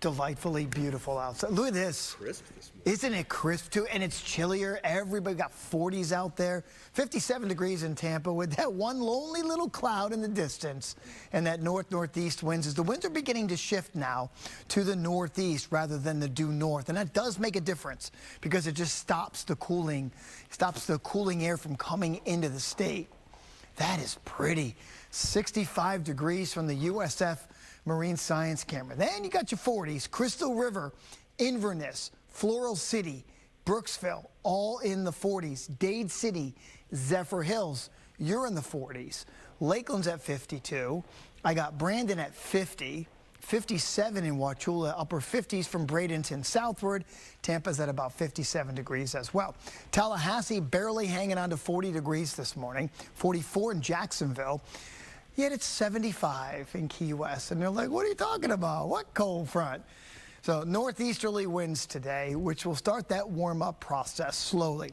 delightfully beautiful outside. Look at this. Crisp this morning. Isn't it crisp too? And it's chillier. Everybody got 40s out there. 57 degrees in Tampa with that one lonely little cloud in the distance. And that northeast winds as the winds are beginning to shift now to the northeast rather than the due north. And that does make a difference because it just stops the cooling air from coming into the state. That is pretty. 65 degrees from the USF Marine Science Camera. Then you got your 40s, Crystal River, Inverness, Floral City, Brooksville, all in the 40s. Dade City, Zephyr Hills, you're in the 40s. Lakeland's at 52. I got Brandon at 50. 57 in Wauchula, upper 50s from Bradenton southward. Tampa's at about 57 degrees as well. Tallahassee barely hanging on to 40 degrees this morning. 44 in Jacksonville. Yet it's 75 in Key West. And they're like, what are you talking about? What cold front? So northeasterly winds today, which will start that warm-up process slowly.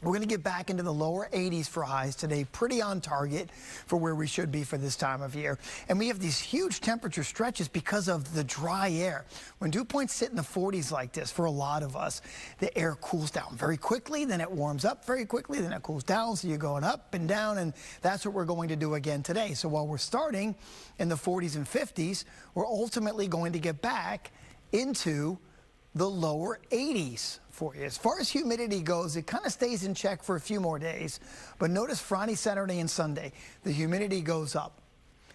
We're going to get back into the lower 80s for highs today, pretty on target for where we should be for this time of year. And we have these huge temperature stretches because of the dry air. When dew points sit in the 40s like this, for a lot of us, the air cools down very quickly, then it warms up very quickly, then it cools down, so you're going up and down, and that's what we're going to do again today. So while we're starting in the 40s and 50s, we're ultimately going to get back into the lower 80s for you. As far as humidity goes, it kind of stays in check for a few more days. But notice Friday, Saturday, and Sunday, the humidity goes up.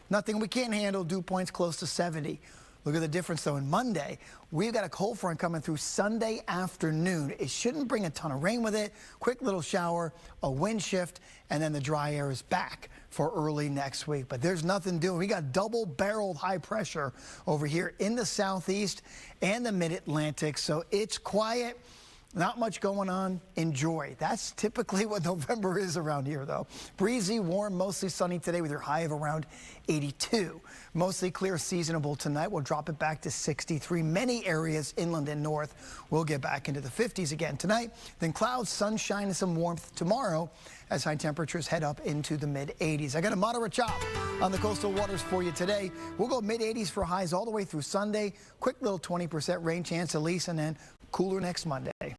Nothing we can't handle, dew points close to 70. Look at the difference, though. On Monday, we've got a cold front coming through Sunday afternoon. It shouldn't bring a ton of rain with it. Quick little shower, a wind shift, and then the dry air is back for early next week. But there's nothing doing. We got double-barreled high pressure over here in the southeast and the mid-Atlantic, so it's quiet. Not much going on. Enjoy. That's typically what November is around here, though. Breezy, warm, mostly sunny today with your high of around 82. Mostly clear, seasonable tonight. We'll drop it back to 63. Many areas inland and north will get back into the 50s again tonight. Then clouds, sunshine, and some warmth tomorrow as high temperatures head up into the mid-80s. I got a moderate chop on the coastal waters for you today. We'll go mid-80s for highs all the way through Sunday. Quick little 20% rain chance at least, and then cooler next Monday.